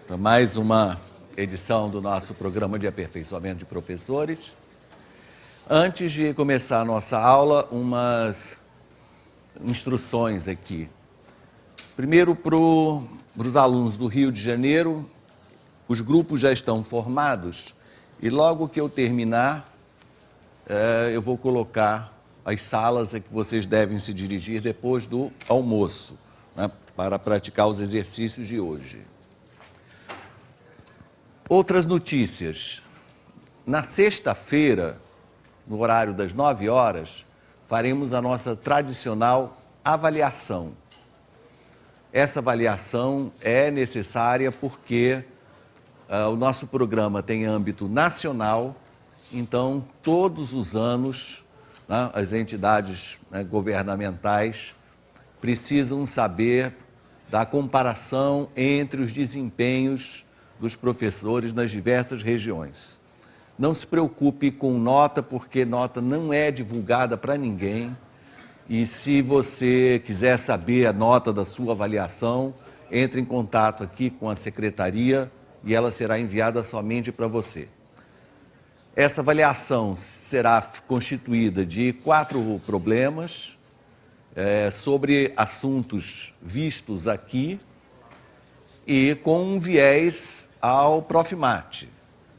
Para mais uma edição do nosso programa de aperfeiçoamento de professores. Antes de começar a nossa aula, umas instruções aqui. Primeiro, para os alunos do Rio de Janeiro, os grupos já estão formados e logo que eu terminar, eu vou colocar as salas a que vocês devem se dirigir depois do almoço, né, para praticar os exercícios de hoje. Outras notícias. Na sexta-feira, no horário das 9 horas, faremos a nossa tradicional avaliação. Essa avaliação é necessária porque o nosso programa tem âmbito nacional, então todos os anos, né, as entidades, né, governamentais precisam saber da comparação entre os desempenhos dos professores nas diversas regiões. Não se preocupe com nota, porque nota não é divulgada para ninguém. E se você quiser saber a nota da sua avaliação, entre em contato aqui com a secretaria e ela será enviada somente para você. Essa avaliação será constituída de 4 problemas sobre assuntos vistos aqui e com um viés ao Profimate,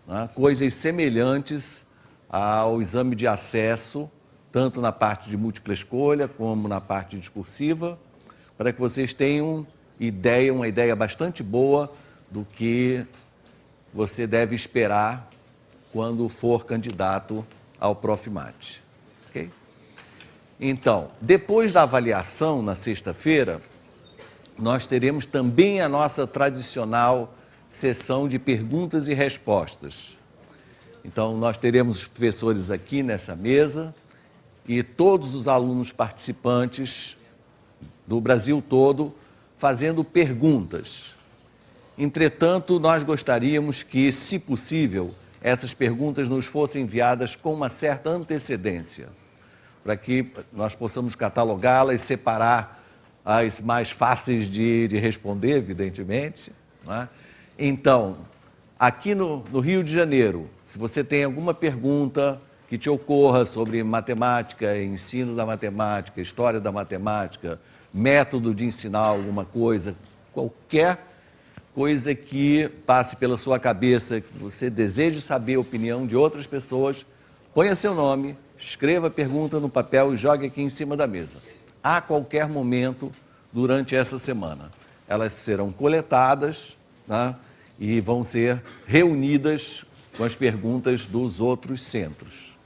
né? Coisas semelhantes ao exame de acesso, tanto na parte de múltipla escolha como na parte discursiva, para que vocês tenham uma ideia bastante boa do que você deve esperar quando for candidato ao Profimate. Ok? Então, depois da avaliação, na sexta-feira, nós teremos também a nossa tradicional sessão de perguntas e respostas. Então, nós teremos os professores aqui nessa mesa e todos os alunos participantes do Brasil todo fazendo perguntas. Entretanto, nós gostaríamos que, se possível, essas perguntas nos fossem enviadas com uma certa antecedência, para que nós possamos catalogá-las e separar as mais fáceis de responder, evidentemente, né? Então, aqui no Rio de Janeiro, se você tem alguma pergunta que te ocorra sobre matemática, ensino da matemática, história da matemática, método de ensinar alguma coisa, qualquer coisa que passe pela sua cabeça, que você deseje saber a opinião de outras pessoas, ponha seu nome, escreva a pergunta no papel e jogue aqui em cima da mesa. A qualquer momento durante essa semana. Elas serão coletadas, né, e vão ser reunidas com as perguntas dos outros centros.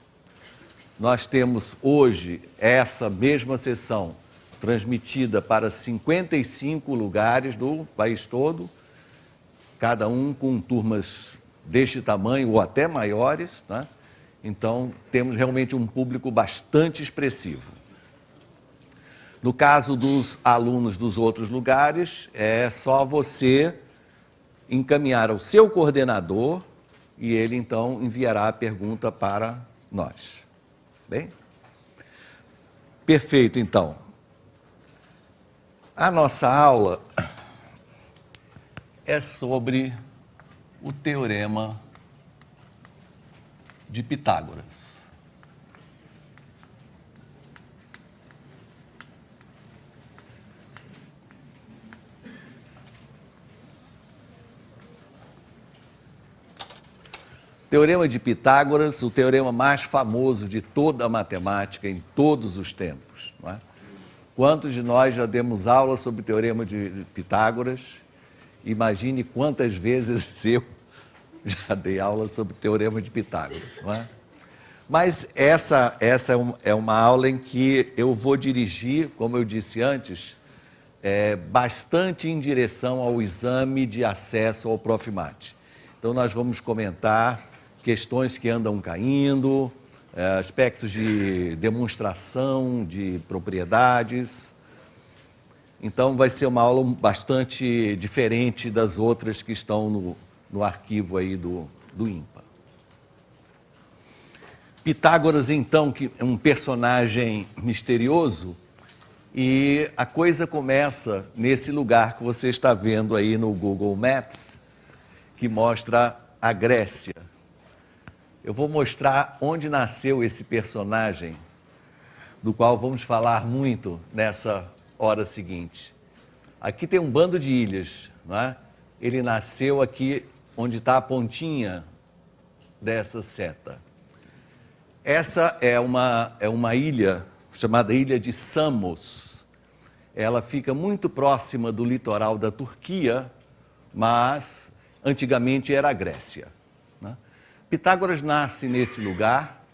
Nós temos hoje essa mesma sessão transmitida para 55 lugares do país todo, cada um com turmas deste tamanho ou até maiores, né? Então, temos realmente um público bastante expressivo. No caso dos alunos dos outros lugares, é só você encaminhar ao seu coordenador e ele, então, enviará a pergunta para nós. Bem? Perfeito, então. A nossa aula é sobre o Teorema de Pitágoras. Teorema de Pitágoras, o teorema mais famoso de toda a matemática em todos os tempos, não é? Quantos de nós já demos aula sobre o Teorema de Pitágoras? Imagine quantas vezes eu já dei aula sobre o Teorema de Pitágoras, não é? Mas essa é uma aula em que eu vou dirigir, como eu disse antes, bastante em direção ao exame de acesso ao Profimate. Então, nós vamos comentar questões que andam caindo, aspectos de demonstração de propriedades. Então, vai ser uma aula bastante diferente das outras que estão no arquivo aí do INPA. Pitágoras, então, que é um personagem misterioso, E a coisa começa nesse lugar que você está vendo aí no Google Maps, que mostra a Grécia. Eu vou mostrar onde nasceu esse personagem, do qual vamos falar muito nessa hora seguinte. Aqui tem um bando de ilhas, não é? Ele nasceu aqui onde está a pontinha dessa seta. Essa é uma ilha chamada Ilha de Samos. Ela fica muito próxima do litoral da Turquia, mas antigamente era a Grécia, né? Pitágoras nasce nesse lugar.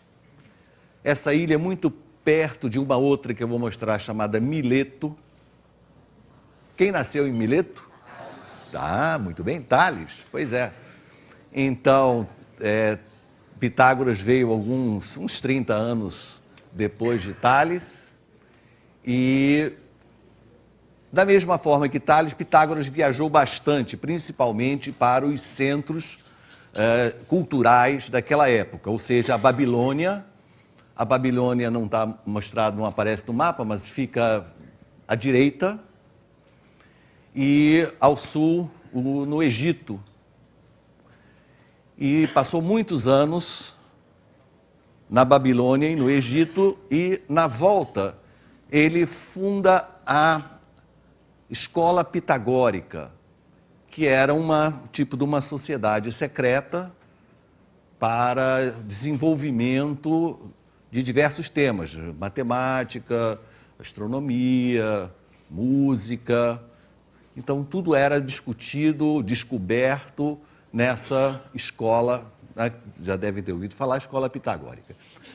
Essa ilha é muito perto de uma outra que eu vou mostrar, chamada Mileto. Quem nasceu em Mileto? Ah, muito bem, Tales. Pois é. Então, Pitágoras veio uns 30 anos depois de Tales, e da mesma forma que Tales, Pitágoras viajou bastante, principalmente para os centros culturais daquela época, ou seja, a Babilônia. A Babilônia não está mostrado, não aparece no mapa, mas fica à direita, e ao sul, no Egito. E passou muitos anos na Babilônia e no Egito, e na volta ele funda a escola pitagórica, que era tipo de uma sociedade secreta para desenvolvimento de diversos temas: matemática, astronomia, música. Então, tudo era discutido, descoberto nessa escola, né? Já devem ter ouvido falar, a escola pitagórica.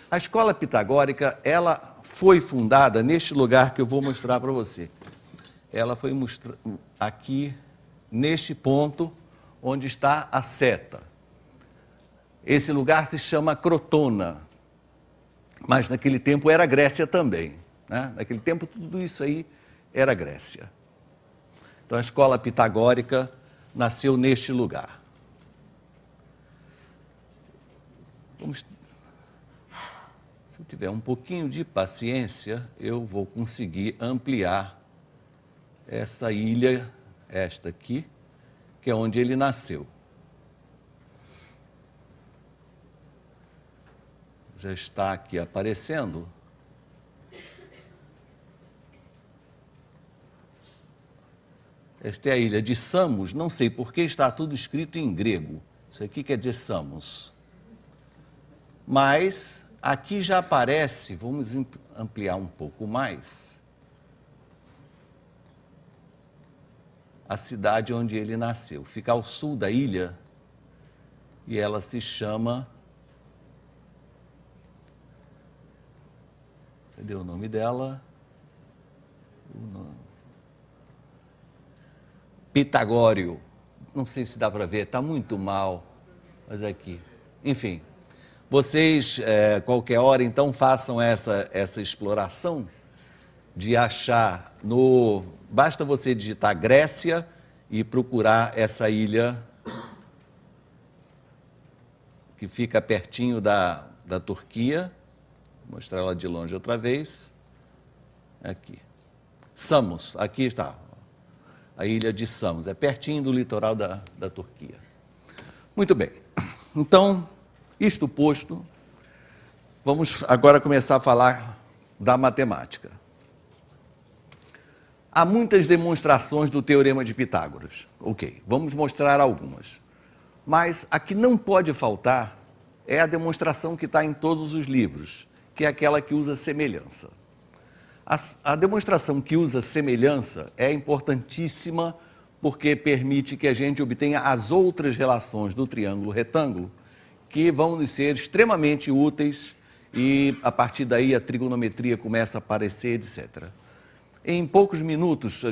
A escola pitagórica, ela foi fundada neste lugar que eu vou mostrar para você. Ela foi aqui, neste ponto, onde está a seta. Esse lugar se chama Crotona, mas naquele tempo era Grécia também, né? Naquele tempo tudo isso aí era Grécia. Então a escola pitagórica nasceu neste lugar. Se eu tiver um pouquinho de paciência, eu vou conseguir ampliar essa ilha, esta aqui, que é onde ele nasceu. Já está aqui aparecendo. Esta é a ilha de Samos. Não sei por que está tudo escrito em grego. Isso aqui quer dizer Samos. Mas aqui já aparece, vamos ampliar um pouco mais, a cidade onde ele nasceu. Fica ao sul da ilha e ela se chama... Cadê o nome dela? Pitagório. Não sei se dá para ver, está muito mal, mas aqui. Enfim, vocês, qualquer hora, então, façam essa exploração de achar Basta você digitar Grécia e procurar essa ilha que fica pertinho da Turquia. Vou mostrar ela de longe outra vez. Aqui. Samos, aqui está. A ilha de Samos, é pertinho do litoral da Turquia. Muito bem. Então, isto posto, vamos agora começar a falar da matemática. Há muitas demonstrações do Teorema de Pitágoras. Ok, vamos mostrar algumas. Mas a que não pode faltar é a demonstração que está em todos os livros, que é aquela que usa semelhança. A demonstração que usa semelhança é importantíssima porque permite que a gente obtenha as outras relações do triângulo retângulo, que vão nos ser extremamente úteis, e a partir daí a trigonometria começa a aparecer, etc. Em poucos minutos,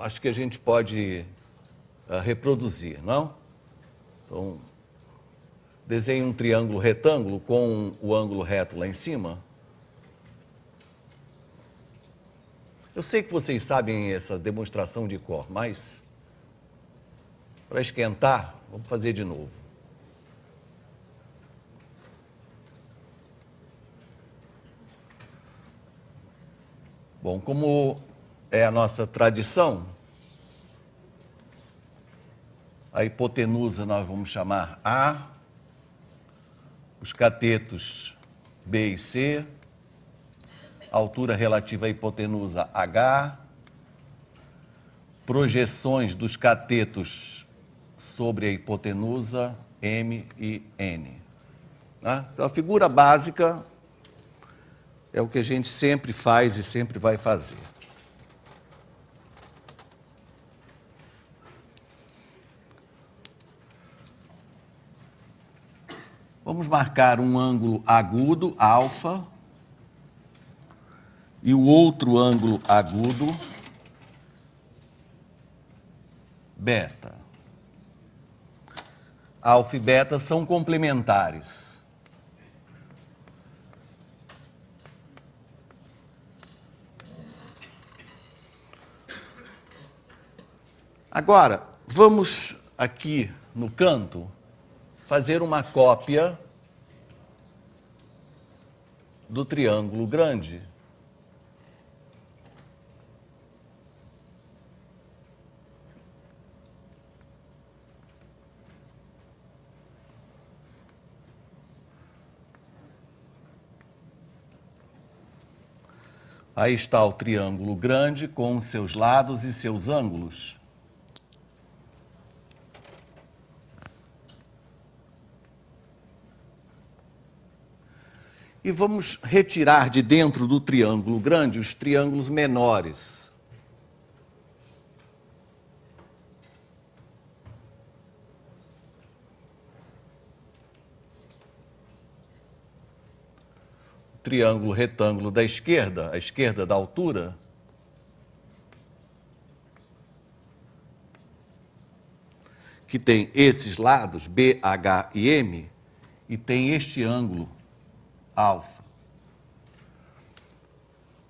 acho que a gente pode reproduzir, não? Então, desenhe um triângulo retângulo com o ângulo reto lá em cima. Eu sei que vocês sabem essa demonstração de cor, mas para esquentar, vamos fazer de novo. Bom, como é a nossa tradição. A hipotenusa nós vamos chamar A, os catetos B e C, a altura relativa à hipotenusa H, projeções dos catetos sobre a hipotenusa M e N. Então, a figura básica é o que a gente sempre faz e sempre vai fazer. Vamos marcar um ângulo agudo, alfa, e o outro ângulo agudo, beta. Alfa e beta são complementares. Agora, vamos aqui no canto fazer uma cópia do triângulo grande. Aí está o triângulo grande com seus lados e seus ângulos. E vamos retirar de dentro do triângulo grande os triângulos menores. O triângulo retângulo da esquerda, a esquerda da altura, que tem esses lados, B, H e M, e tem este ângulo, alfa.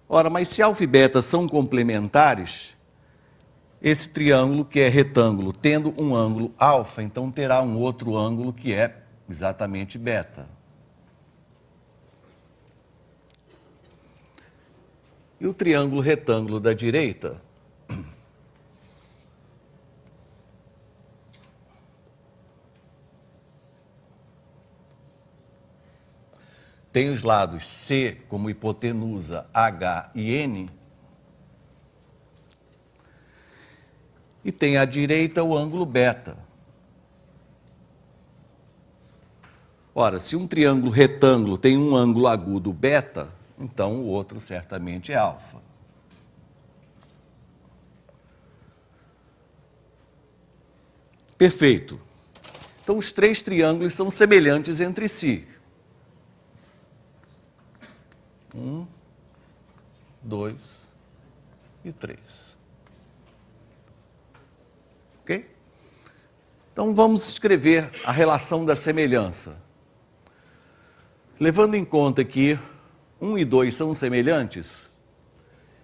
Ora, mas se alfa e beta são complementares, esse triângulo que é retângulo, tendo um ângulo alfa, então terá um outro ângulo que é exatamente beta. E o triângulo retângulo da direita tem os lados C como hipotenusa, H e N, e tem à direita o ângulo beta. Ora, se um triângulo retângulo tem um ângulo agudo beta, então o outro certamente é alfa. Perfeito. Então os três triângulos são semelhantes entre si. 1, 2 e 3. Ok? Então vamos escrever a relação da semelhança. Levando em conta que 1 e 2 são semelhantes,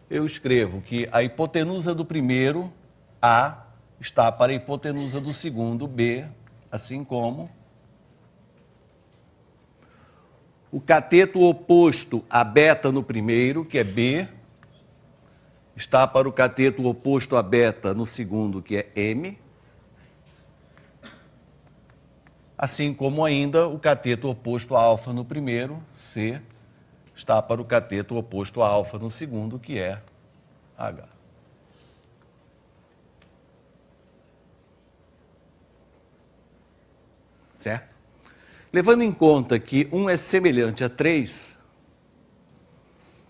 eu escrevo que a hipotenusa do primeiro, A, está para a hipotenusa do segundo, B, assim como o cateto oposto a beta no primeiro, que é B, está para o cateto oposto a beta no segundo, que é M, assim como ainda o cateto oposto a alfa no primeiro, C, está para o cateto oposto a alfa no segundo, que é H. Certo? Levando em conta que 1 é semelhante a 3,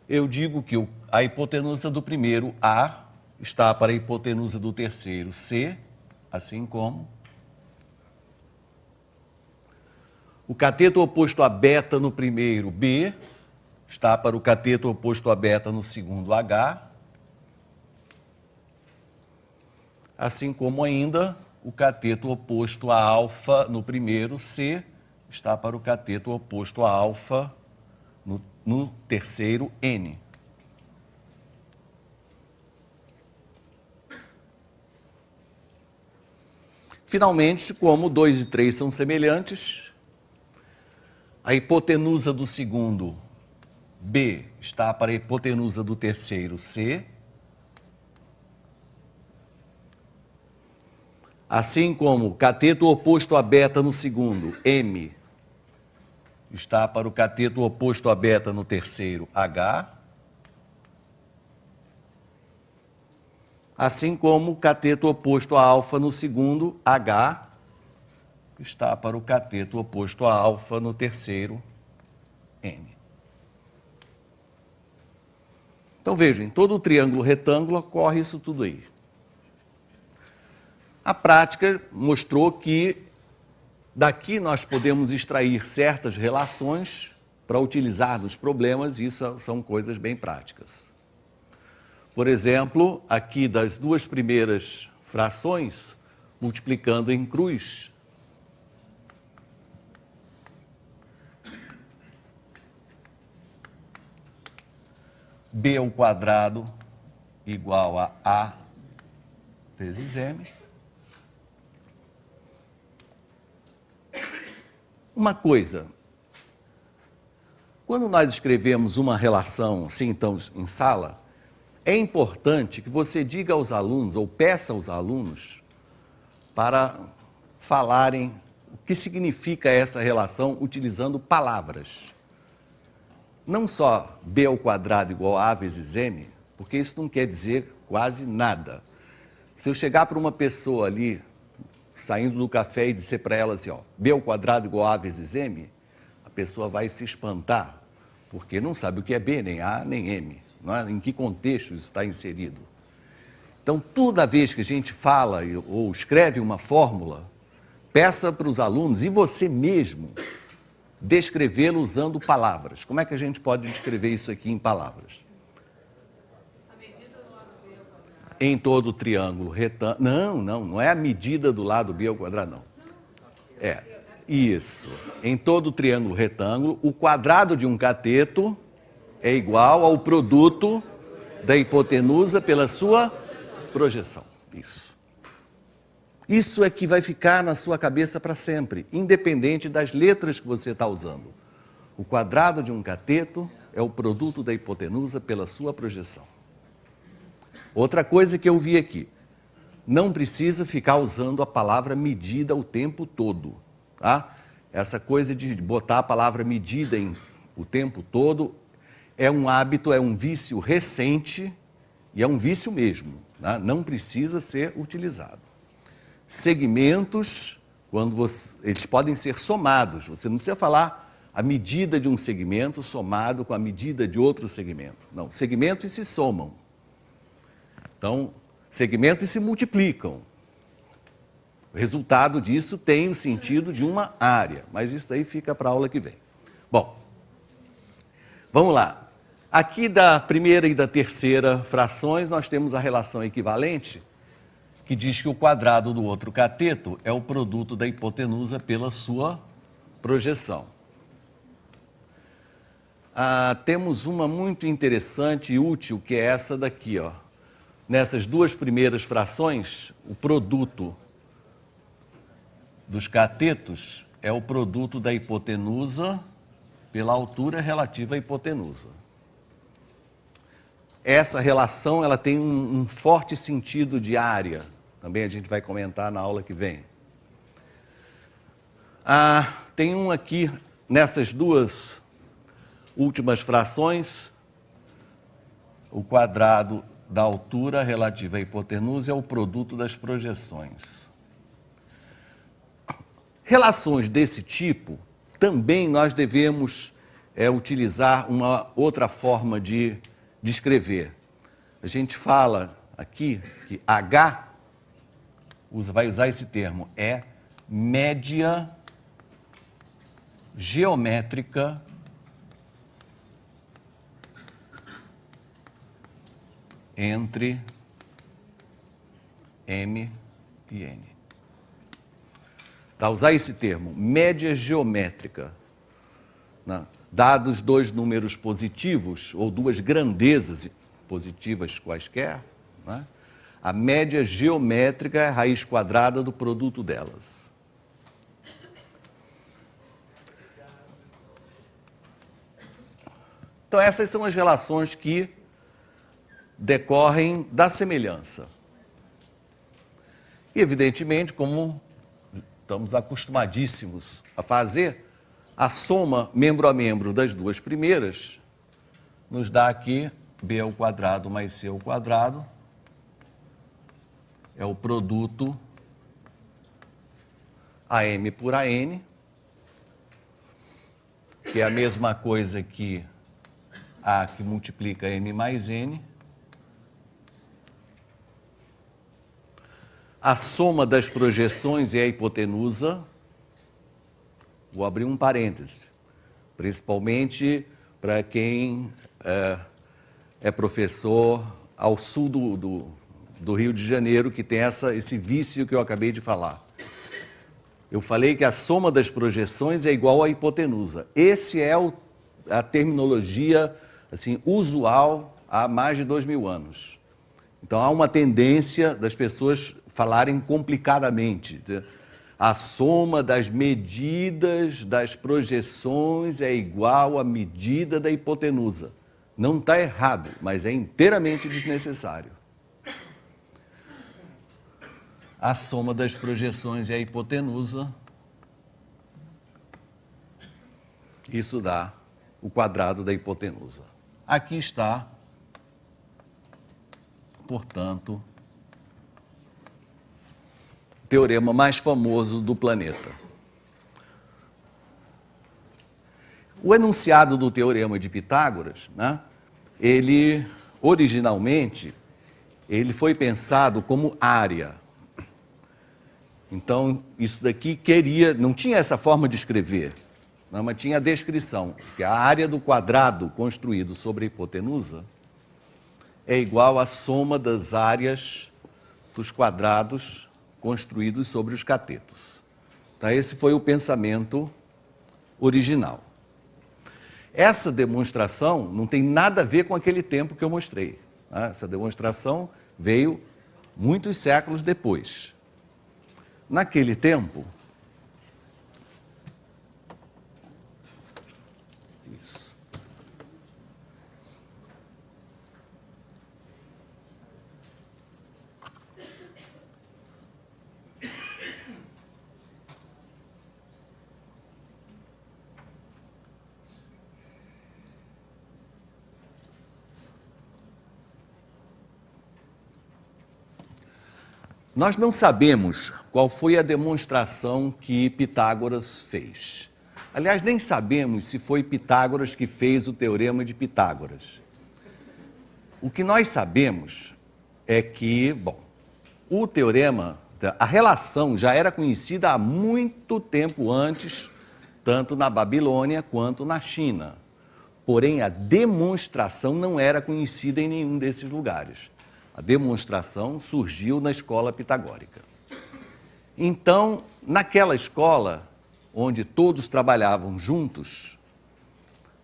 eu digo que a hipotenusa do primeiro, A, está para a hipotenusa do terceiro, C, assim como o cateto oposto a beta no primeiro, B, está para o cateto oposto a beta no segundo, H, assim como ainda o cateto oposto a alfa no primeiro, C, está para o cateto oposto a alfa no terceiro, N. Finalmente, como 2 e 3 são semelhantes, a hipotenusa do segundo, B, está para a hipotenusa do terceiro, C, Assim como cateto oposto a beta no segundo, M, está para o cateto oposto a beta no terceiro, H. Assim como cateto oposto a alfa no segundo, H, está para o cateto oposto a alfa no terceiro, N. Então vejam, em todo o triângulo retângulo ocorre isso tudo aí. A prática mostrou que daqui nós podemos extrair certas relações para utilizar nos problemas, e isso são coisas bem práticas. Por exemplo, aqui das duas primeiras frações, multiplicando em cruz, b ao quadrado igual a A vezes M. Uma coisa, quando nós escrevemos uma relação assim, então, em sala, é importante que você diga aos alunos, ou peça aos alunos, para falarem o que significa essa relação utilizando palavras. Não só b ao quadrado igual a vezes m, porque isso não quer dizer quase nada. Se eu chegar para uma pessoa ali, saindo do café e disser para ela assim, ó, b ao quadrado igual a vezes m, a pessoa vai se espantar, porque não sabe o que é b, nem a, nem m. Não é? Em que contexto isso está inserido. Então, toda vez que a gente fala ou escreve uma fórmula, peça para os alunos e você mesmo descrevê-lo usando palavras. Como é que a gente pode descrever isso aqui em palavras? A medida do lado B ao quadrado. Em todo o triângulo retângulo. Não é a medida do lado B ao quadrado, não. É, isso. Em todo o triângulo retângulo, o quadrado de um cateto é igual ao produto da hipotenusa pela sua projeção. Isso. Isso é que vai ficar na sua cabeça para sempre, independente das letras que você está usando. O quadrado de um cateto é o produto da hipotenusa pela sua projeção. Outra coisa que eu vi aqui, não precisa ficar usando a palavra medida o tempo todo. Tá? Essa coisa de botar a palavra medida o tempo todo é um hábito, é um vício recente e é um vício mesmo. Tá? Não precisa ser utilizado. Segmentos, eles podem ser somados. Você não precisa falar a medida de um segmento somado com a medida de outro segmento. Não, segmentos se somam. Então, segmentos se multiplicam. O resultado disso tem o sentido de uma área, mas isso aí fica para a aula que vem. Bom, vamos lá. Aqui da primeira e da terceira frações, nós temos a relação equivalente, que diz que o quadrado do outro cateto é o produto da hipotenusa pela sua projeção. Temos uma muito interessante e útil, que é essa daqui, ó. Nessas duas primeiras frações, o produto dos catetos é o produto da hipotenusa pela altura relativa à hipotenusa. Essa relação ela tem um forte sentido de área. Também a gente vai comentar na aula que vem. Tem um aqui, nessas duas últimas frações, o quadrado da altura relativa à hipotenusa é o produto das projeções. Relações desse tipo, também nós devemos utilizar uma outra forma de escrever. A gente fala aqui que H, vai usar esse termo, é média geométrica entre M e N. Tá, usar esse termo, média geométrica, né? Dados dois números positivos, ou duas grandezas positivas quaisquer, né? A média geométrica é a raiz quadrada do produto delas. Então, essas são as relações que decorrem da semelhança. E, evidentemente, como estamos acostumadíssimos a fazer, a soma membro a membro das duas primeiras nos dá aqui b ao quadrado mais c ao quadrado, é o produto AM por AN, que é a mesma coisa que A que multiplica M mais N. A soma das projeções é a hipotenusa. Vou abrir um parêntese, principalmente para quem é professor ao sul do Rio de Janeiro, que tem esse vício que eu acabei de falar. Eu falei que a soma das projeções é igual à hipotenusa. Esse é a terminologia assim, usual há mais de 2000 anos. Então, há uma tendência das pessoas falarem complicadamente. A soma das medidas das projeções é igual à medida da hipotenusa. Não está errado, mas é inteiramente desnecessário. A soma das projeções é a hipotenusa. Isso dá o quadrado da hipotenusa. Aqui está, portanto, o teorema mais famoso do planeta. O enunciado do teorema de Pitágoras, né, ele, originalmente, ele foi pensado como área. Então, isso daqui não tinha essa forma de escrever, não, mas tinha a descrição, que a área do quadrado construído sobre a hipotenusa é igual à soma das áreas dos quadrados construídos sobre os catetos. Então, esse foi o pensamento original. Essa demonstração não tem nada a ver com aquele tempo que eu mostrei. Né? Essa demonstração veio muitos séculos depois. Naquele tempo, isso. Nós não sabemos qual foi a demonstração que Pitágoras fez. Aliás, nem sabemos se foi Pitágoras que fez o teorema de Pitágoras. O que nós sabemos é que, o teorema, a relação já era conhecida há muito tempo antes, tanto na Babilônia quanto na China. Porém, a demonstração não era conhecida em nenhum desses lugares. A demonstração surgiu na escola pitagórica. Então, naquela escola, onde todos trabalhavam juntos,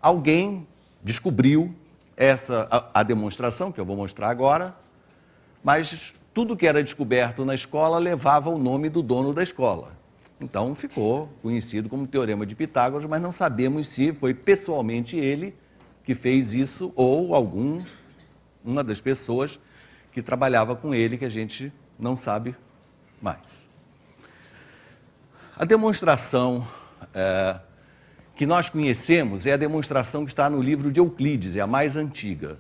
alguém descobriu a demonstração, que eu vou mostrar agora, mas tudo que era descoberto na escola levava o nome do dono da escola. Então, ficou conhecido como Teorema de Pitágoras, mas não sabemos se foi pessoalmente ele que fez isso ou uma das pessoas que trabalhava com ele, que a gente não sabe mais. A demonstração que nós conhecemos é a demonstração que está no livro de Euclides, é a mais antiga.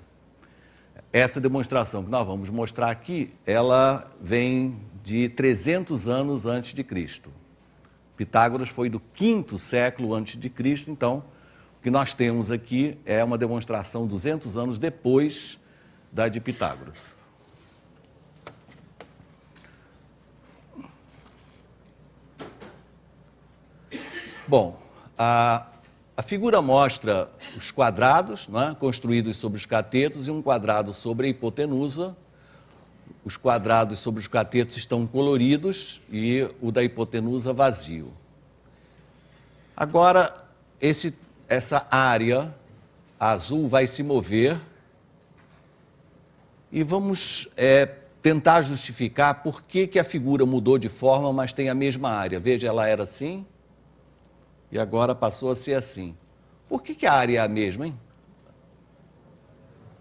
Essa demonstração que nós vamos mostrar aqui, ela vem de 300 anos antes de Cristo. Pitágoras foi do 5º século antes de Cristo, então o que nós temos aqui é uma demonstração 200 anos depois da de Pitágoras. Bom, a figura mostra os quadrados, né, construídos sobre os catetos e um quadrado sobre a hipotenusa. Os quadrados sobre os catetos estão coloridos e o da hipotenusa vazio. Agora, essa área azul vai se mover e vamos tentar justificar por que a figura mudou de forma, mas tem a mesma área. Veja, ela era assim e agora passou a ser assim. Por que a área é a mesma, hein?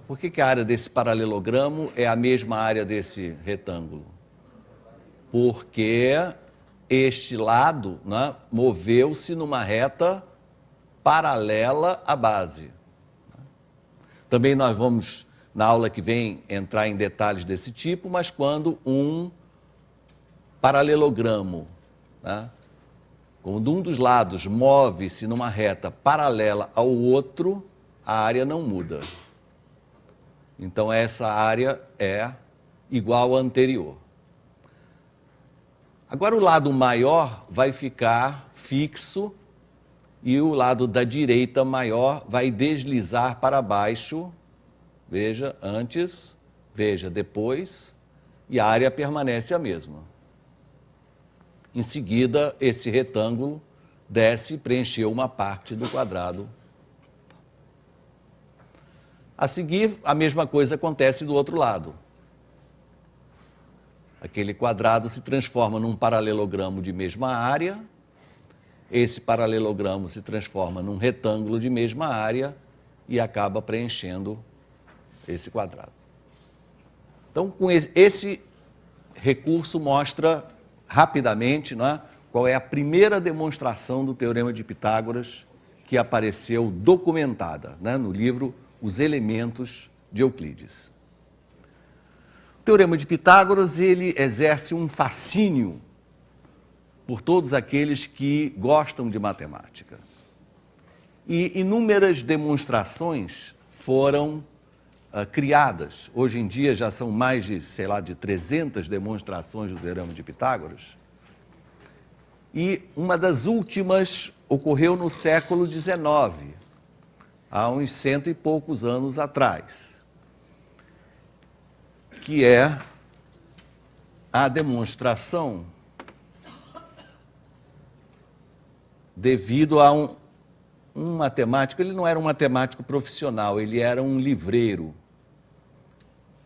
Por que a área desse paralelogramo é a mesma área desse retângulo? porque este lado, né, moveu-se numa reta paralela à base. Também nós vamos, na aula que vem, entrar em detalhes desse tipo, mas quando um paralelogramo, né, quando um dos lados move-se numa reta paralela ao outro, a área não muda. Então, essa área é igual à anterior. Agora, o lado maior vai ficar fixo e o lado da direita maior vai deslizar para baixo. Veja antes, veja depois, e a área permanece a mesma. Em seguida, esse retângulo desce e preencheu uma parte do quadrado. A seguir, a mesma coisa acontece do outro lado. Aquele quadrado se transforma num paralelogramo de mesma área, esse paralelogramo se transforma num retângulo de mesma área e acaba preenchendo esse quadrado. Então, com esse recurso mostra rapidamente, não é, qual é a primeira demonstração do Teorema de Pitágoras que apareceu documentada, né, no livro Os Elementos de Euclides. O Teorema de Pitágoras, ele exerce um fascínio por todos aqueles que gostam de matemática. E inúmeras demonstrações foram criadas. Hoje em dia já são mais de, de 300 demonstrações do Teorema de Pitágoras. E uma das últimas ocorreu no século XIX, há uns 100 e poucos anos atrás, que é a demonstração devido a um matemático. Ele não era um matemático profissional, ele era um livreiro.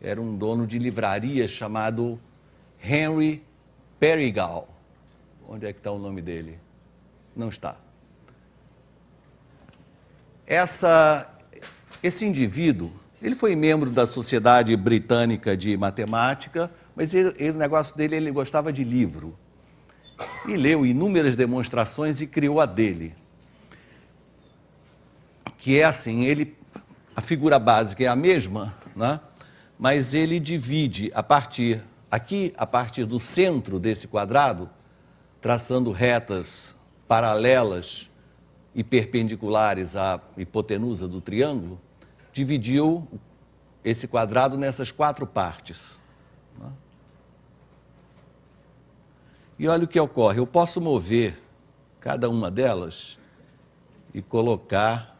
Era um dono de livraria chamado Henry Perigal. Onde é que está o nome dele? Não está. Esse indivíduo, ele foi membro da Sociedade Britânica de Matemática, mas o negócio dele, ele gostava de livro. E leu inúmeras demonstrações e criou a dele. Que é assim, a figura básica é a mesma, né? Mas ele divide a partir do centro desse quadrado, traçando retas paralelas e perpendiculares à hipotenusa do triângulo, dividiu esse quadrado nessas 4 partes. Né? E olha o que ocorre, eu posso mover cada uma delas e colocar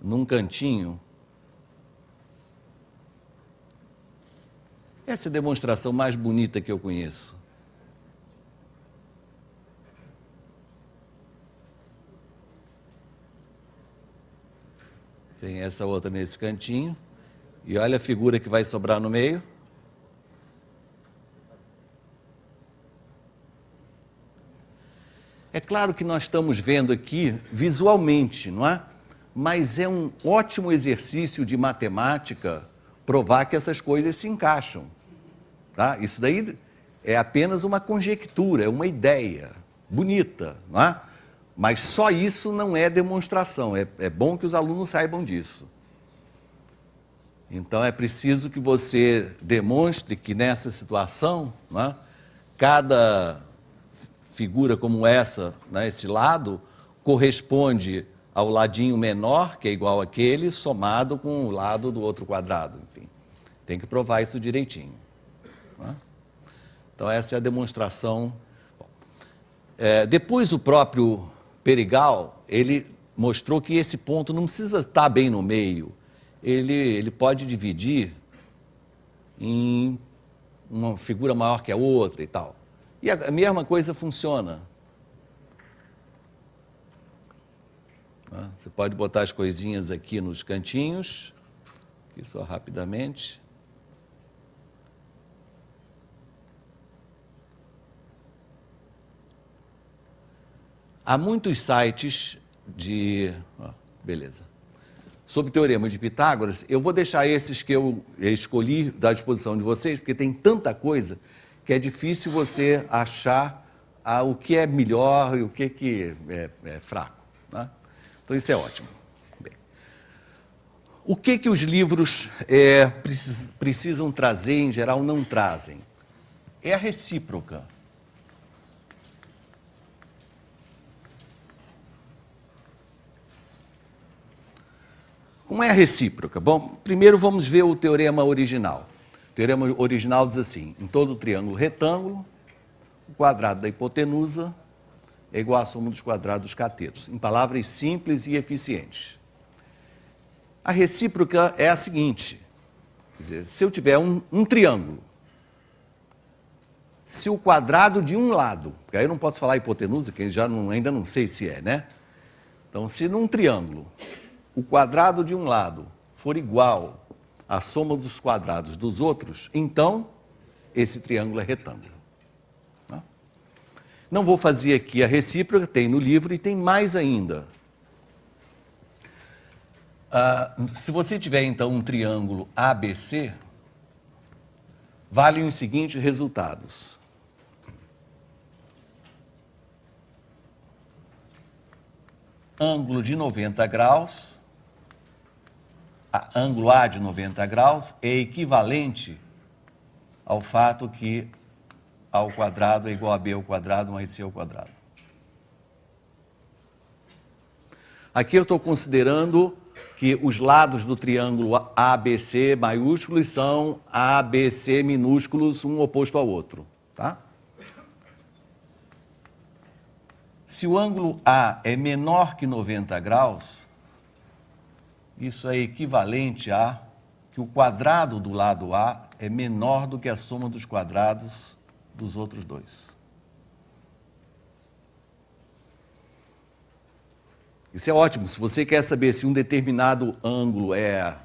num cantinho. Essa é a demonstração mais bonita que eu conheço. Tem essa outra nesse cantinho. E olha a figura que vai sobrar no meio. É claro que nós estamos vendo aqui visualmente, não é? Mas é um ótimo exercício de matemática provar que essas coisas se encaixam. Tá? Isso daí é apenas uma conjectura, é uma ideia bonita, não é? Mas só isso não é demonstração. É bom que os alunos saibam disso. Então, é preciso que você demonstre que nessa situação, não é, cada figura como essa, né, esse lado, corresponde ao ladinho menor, que é igual àquele, somado com o lado do outro quadrado. Enfim, tem que provar isso direitinho. Né? Então, essa é a demonstração. Bom, depois, o próprio Perigal, ele mostrou que esse ponto não precisa estar bem no meio. Ele pode dividir em uma figura maior que a outra e tal. E a mesma coisa funciona. Você pode botar as coisinhas aqui nos cantinhos, aqui só rapidamente. Há muitos sites sobre Teorema de Pitágoras. Eu vou deixar esses que eu escolhi à disposição de vocês, porque tem tanta coisa que é difícil você achar o que é melhor e o que é fraco. Né? Então, isso é ótimo. Bem, o que os livros precisam trazer, em geral, não trazem? É a recíproca. Como é a recíproca? Bom, primeiro vamos ver o teorema original. O teorema original diz assim: em todo triângulo retângulo, o quadrado da hipotenusa é igual à soma dos quadrados dos catetos. Em palavras simples e eficientes. A recíproca é a seguinte: quer dizer, se eu tiver um triângulo, se o quadrado de um lado, porque aí eu não posso falar hipotenusa, que ainda não sei se é, né? Então, se num triângulo o quadrado de um lado for igual à soma dos quadrados dos outros, então esse triângulo é retângulo. Não vou fazer aqui a recíproca, tem no livro e tem mais ainda. Se você tiver, então, um triângulo ABC, valem os seguintes resultados. Ângulo de 90 graus, ângulo A de 90 graus é equivalente ao fato que A ao quadrado é igual a B ao quadrado mais C ao quadrado. Aqui eu estou considerando que os lados do triângulo ABC maiúsculos são ABC minúsculos, um oposto ao outro. Tá? Se o ângulo A é menor que 90 graus, isso é equivalente a que o quadrado do lado A é menor do que a soma dos quadrados dos outros dois. Isso é ótimo. Se você quer saber se um determinado ângulo é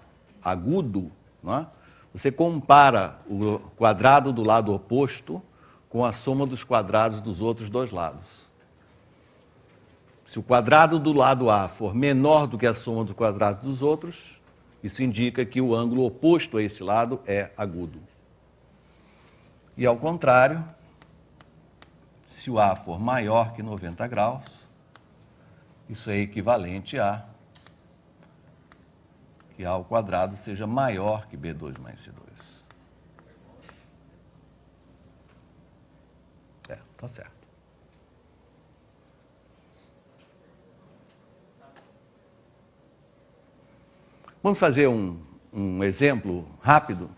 agudo, não é? Você compara o quadrado do lado oposto com a soma dos quadrados dos outros dois lados. Se o quadrado do lado A for menor do que a soma do quadrado dos outros, isso indica que o ângulo oposto a esse lado é agudo. E ao contrário, se o A for maior que 90 graus, isso é equivalente a que A ao quadrado seja maior que B2 mais C2. Tá certo. Vamos fazer um exemplo rápido?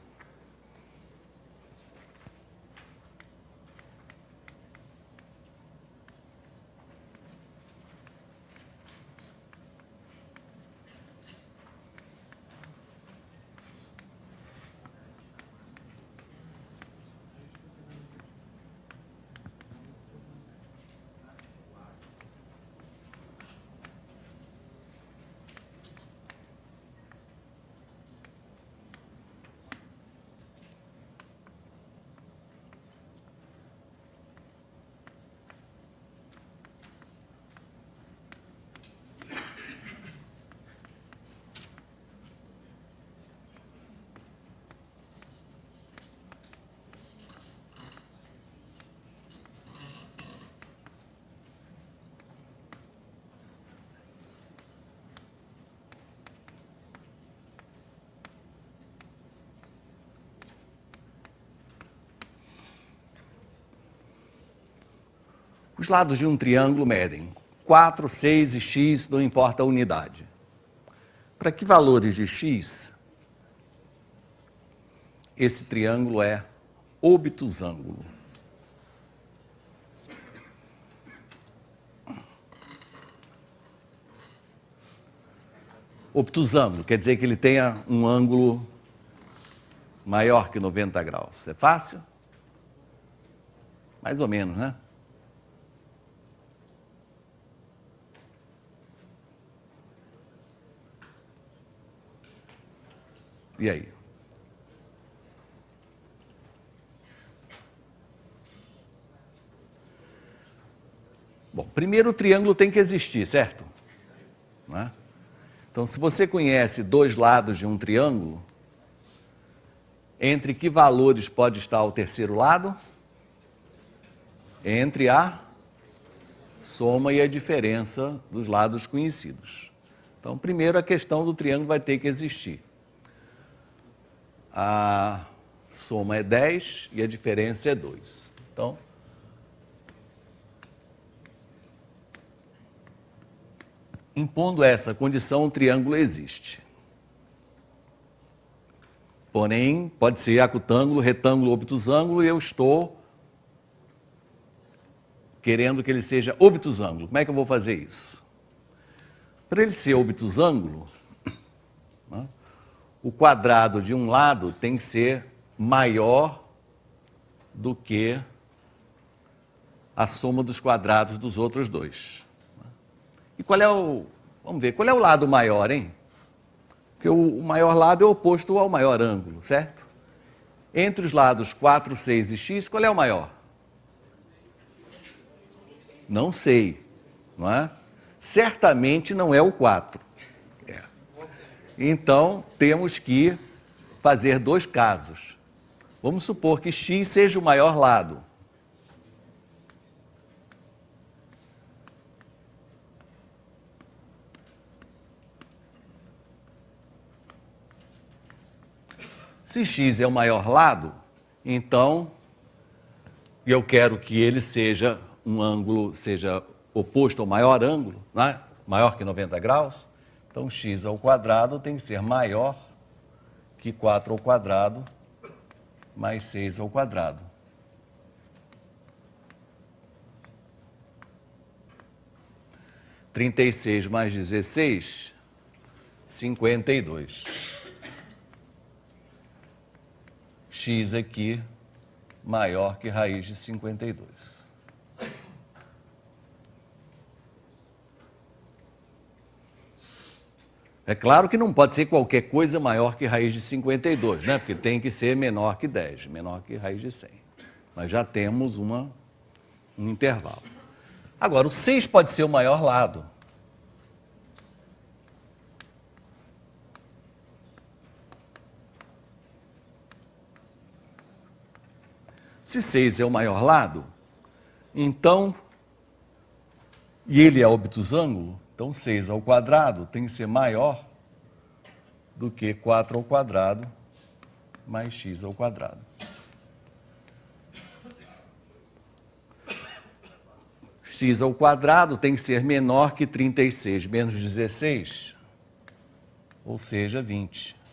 Os lados de um triângulo medem 4, 6 e x, não importa a unidade. Para que valores de x esse triângulo é obtusângulo? Obtusângulo quer dizer que ele tenha um ângulo maior que 90 graus. É fácil? Mais ou menos, né? E aí? Bom, primeiro o triângulo tem que existir, certo? Não é? Então, se você conhece dois lados de um triângulo, entre que valores pode estar o terceiro lado? entre a soma e a diferença dos lados conhecidos. Então, primeiro, a questão do triângulo vai ter que existir. A soma é 10 e a diferença é 2. Então, impondo essa condição, o triângulo existe. Porém, pode ser acutângulo, retângulo, obtusângulo, e eu estou querendo que ele seja obtusângulo. Como é que eu vou fazer isso? Para ele ser obtusângulo, né, o quadrado de um lado tem que ser maior do que a soma dos quadrados dos outros dois. E qual é o... Vamos ver, qual é o lado maior, hein? Porque o maior lado é oposto ao maior ângulo, certo? Entre os lados 4, 6 e x, qual é o maior? Não sei, não é? Certamente não é o 4. Então, temos que fazer dois casos. Vamos supor que x seja o maior lado. Se x é o maior lado, então eu quero que ele seja um ângulo, seja oposto ao maior ângulo, né? Maior que 90 graus. Então, x ao quadrado tem que ser maior que 4 ao quadrado mais 6 ao quadrado. Trinta e seis mais 16, 52. X aqui maior que raiz de 52. É claro que não pode ser qualquer coisa maior que raiz de 52, né? Porque tem que ser menor que 10, menor que raiz de 100. Mas já temos um intervalo. Agora, o 6 pode ser o maior lado. Se 6 é o maior lado, então, e ele é obtusângulo, então 6 ao quadrado tem que ser maior do que 4 ao quadrado mais x ao quadrado. X ao quadrado tem que ser menor que 36 menos 16, ou seja, 20.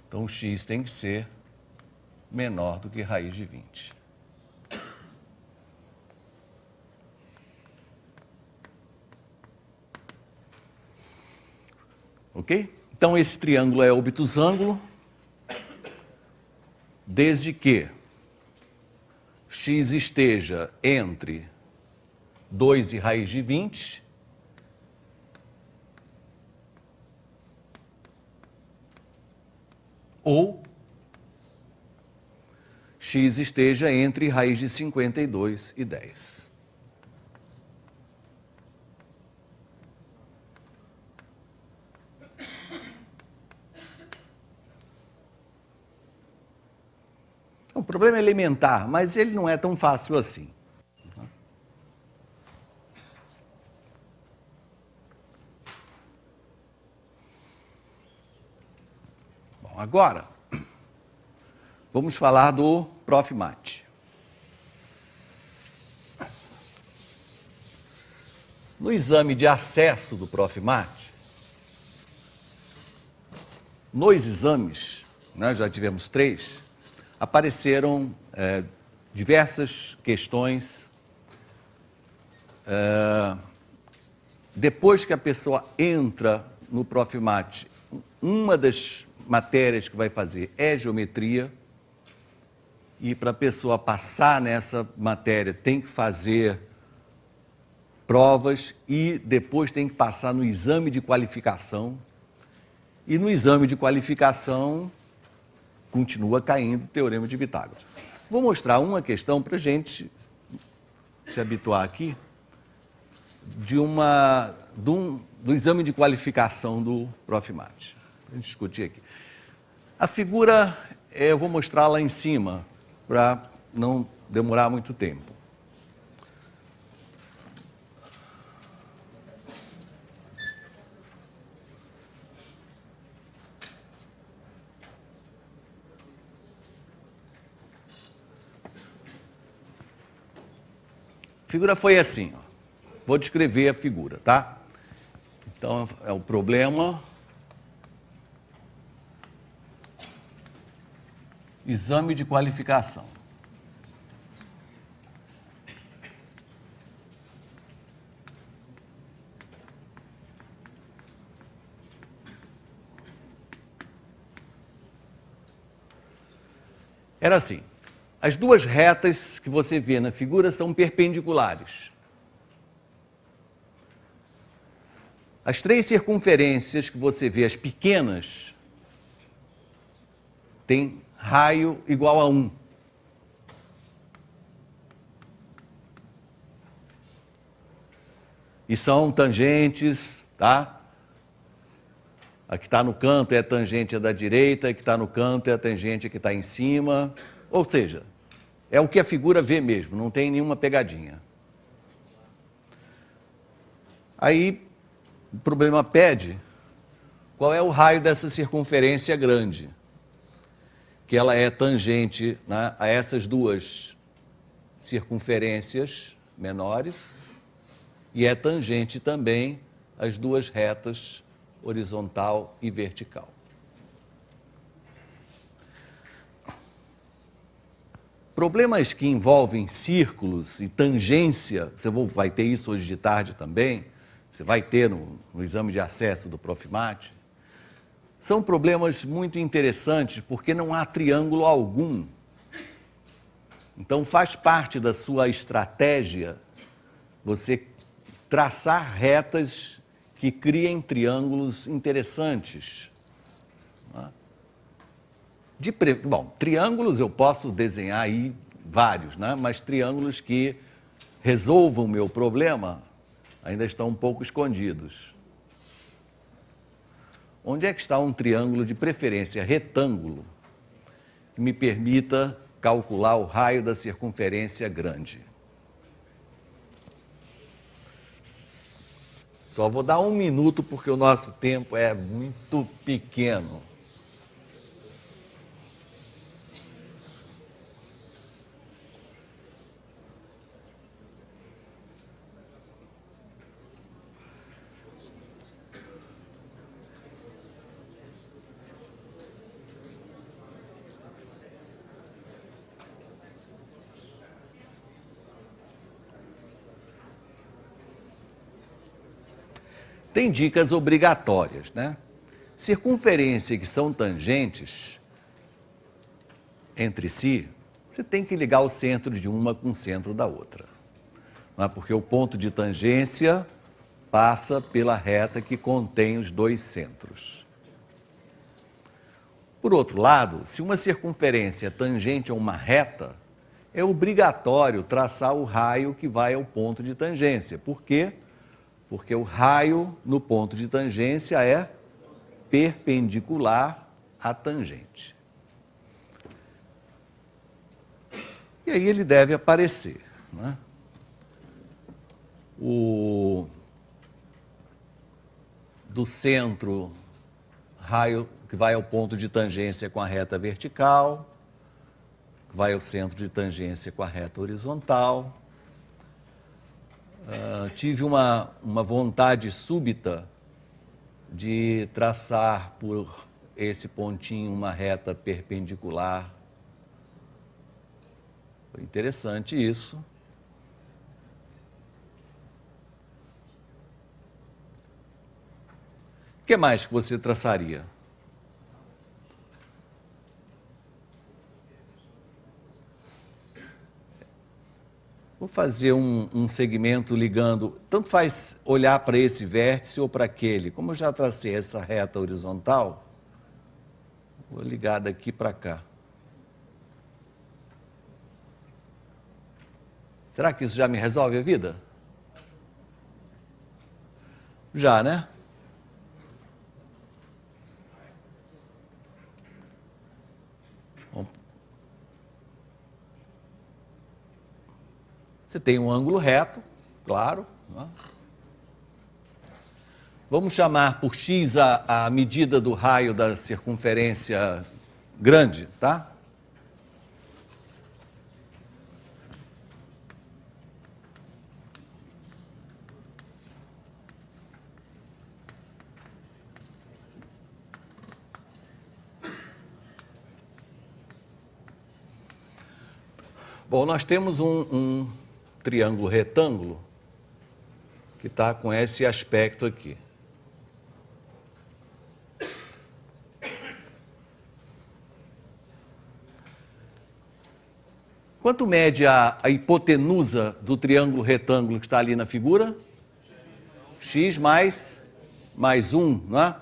Então, o x tem que ser menor do que raiz de 20. Ok? Então, esse triângulo é obtusângulo, desde que x esteja entre 2 e raiz de 20, ou x esteja entre raiz de 52 e 10. O problema é elementar, mas ele não é tão fácil assim. Bom, agora, vamos falar do Prof. Mate. No exame de acesso do Prof. Mate, nos exames, nós já tivemos 3, apareceram diversas questões. Depois que a pessoa entra no Prof. Mate, uma das matérias que vai fazer é geometria, e para a pessoa passar nessa matéria tem que fazer provas e depois tem que passar no exame de qualificação. E no exame de qualificação continua caindo o Teorema de Pitágoras. Vou mostrar uma questão para a gente se habituar aqui do exame de qualificação do Prof. Mate. A gente discutir aqui. A figura eu vou mostrar lá em cima, para não demorar muito tempo. A figura foi assim, ó. Vou descrever a figura, tá? Então, é o problema. Exame de qualificação. Era assim, as duas retas que você vê na figura são perpendiculares. As três circunferências que você vê, as pequenas, têm raio igual a 1. E são tangentes, tá? A que está no canto é a tangente da direita, a que está no canto é a tangente que está em cima. Ou seja, é o que a figura vê mesmo, não tem nenhuma pegadinha. Aí, o problema pede qual é o raio dessa circunferência grande, que ela é tangente, né, a essas duas circunferências menores e é tangente também às duas retas horizontal e vertical. Problemas que envolvem círculos e tangência, você vai ter isso hoje de tarde também, você vai ter no exame de acesso do Profimate, são problemas muito interessantes porque não há triângulo algum. Então faz parte da sua estratégia você traçar retas que criem triângulos interessantes. Bom, triângulos eu posso desenhar aí vários, né? Mas triângulos que resolvam o meu problema ainda estão um pouco escondidos. Onde é que está um triângulo de preferência retângulo que me permita calcular o raio da circunferência grande? Só vou dar 1 minuto porque o nosso tempo é muito pequeno. Tem dicas obrigatórias, né? Circunferência que são tangentes entre si, você tem que ligar o centro de uma com o centro da outra. Não é? Porque o ponto de tangência passa pela reta que contém os dois centros. Por outro lado, se uma circunferência é tangente a uma reta, é obrigatório traçar o raio que vai ao ponto de tangência. Por quê? Porque o raio no ponto de tangência é perpendicular à tangente. E aí ele deve aparecer, né? Do centro, raio que vai ao ponto de tangência com a reta vertical, vai ao centro de tangência com a reta horizontal. Tive uma vontade súbita de traçar por esse pontinho uma reta perpendicular. Foi interessante isso. O que mais que você traçaria? Vou fazer um segmento ligando, tanto faz olhar para esse vértice ou para aquele. Como eu já tracei essa reta horizontal, vou ligar daqui para cá. Será que isso já me resolve a vida? Já, né? Você tem um ângulo reto, claro. Né? Vamos chamar por x a medida do raio da circunferência grande, tá? Bom, nós temos um triângulo retângulo que está com esse aspecto aqui. Quanto mede a hipotenusa do triângulo retângulo que está ali na figura? X mais 1, não é?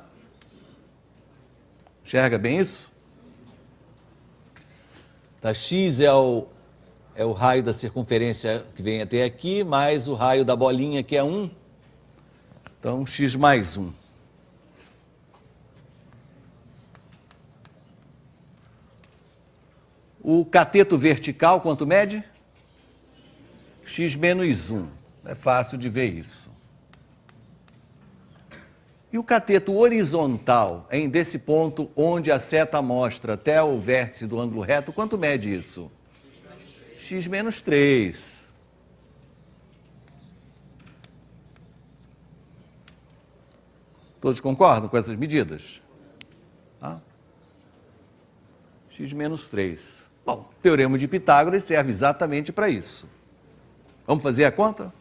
Enxerga bem isso? Tá, X é o raio da circunferência que vem até aqui, mais o raio da bolinha, que é 1. Então, x mais 1. O cateto vertical, quanto mede? X menos 1. É fácil de ver isso. E o cateto horizontal, desse ponto onde a seta mostra até o vértice do ângulo reto, quanto mede isso? X menos 3. Todos concordam com essas medidas? Ah? X menos 3. Bom, o teorema de Pitágoras serve exatamente para isso. Vamos fazer a conta?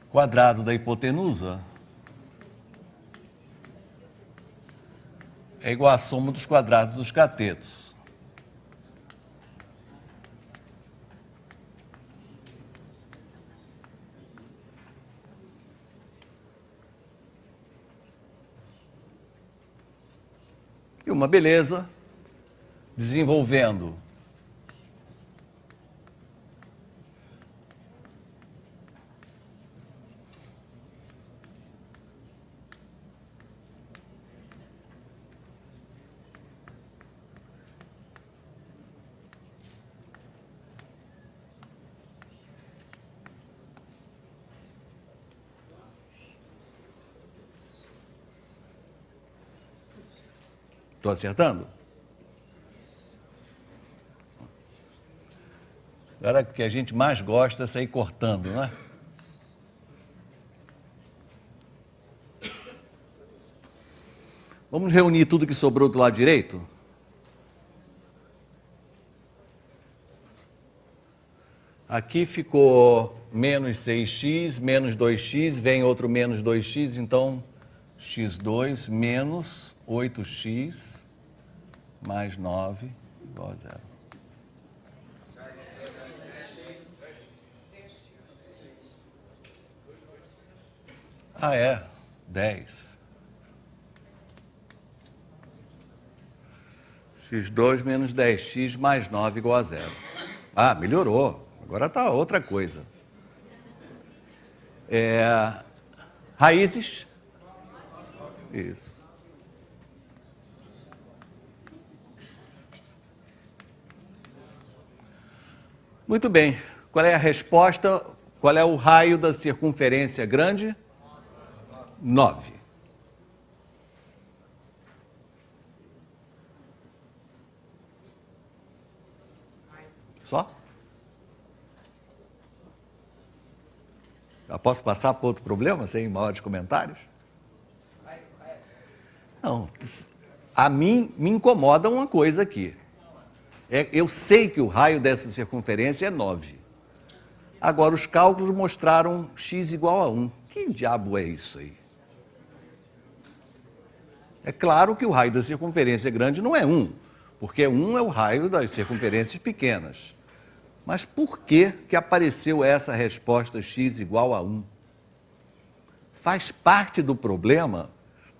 Quadrado da hipotenusa é igual à soma dos quadrados dos catetos. E uma beleza, desenvolvendo Estou acertando? Agora, o que a gente mais gosta é sair cortando, não é? Vamos reunir tudo que sobrou do lado direito? Aqui ficou menos 6x, menos 2x, vem outro menos 2x, então x2 menos 8x mais 9 igual a 0. Ah, é, 10. x2 menos 10x mais 9 igual a 0. Ah, melhorou. Agora está outra coisa. Raízes? Isso. Muito bem. Qual é a resposta? Qual é o raio da circunferência grande? 9. Só? Já posso passar para outro problema, sem maiores comentários? Não, a mim me incomoda uma coisa aqui. Eu sei que o raio dessa circunferência é 9. Agora, os cálculos mostraram x igual a 1. Que diabo é isso aí? É claro que o raio da circunferência grande não é 1, porque 1 é o raio das circunferências pequenas. Mas por que apareceu essa resposta x igual a 1? Faz parte do problema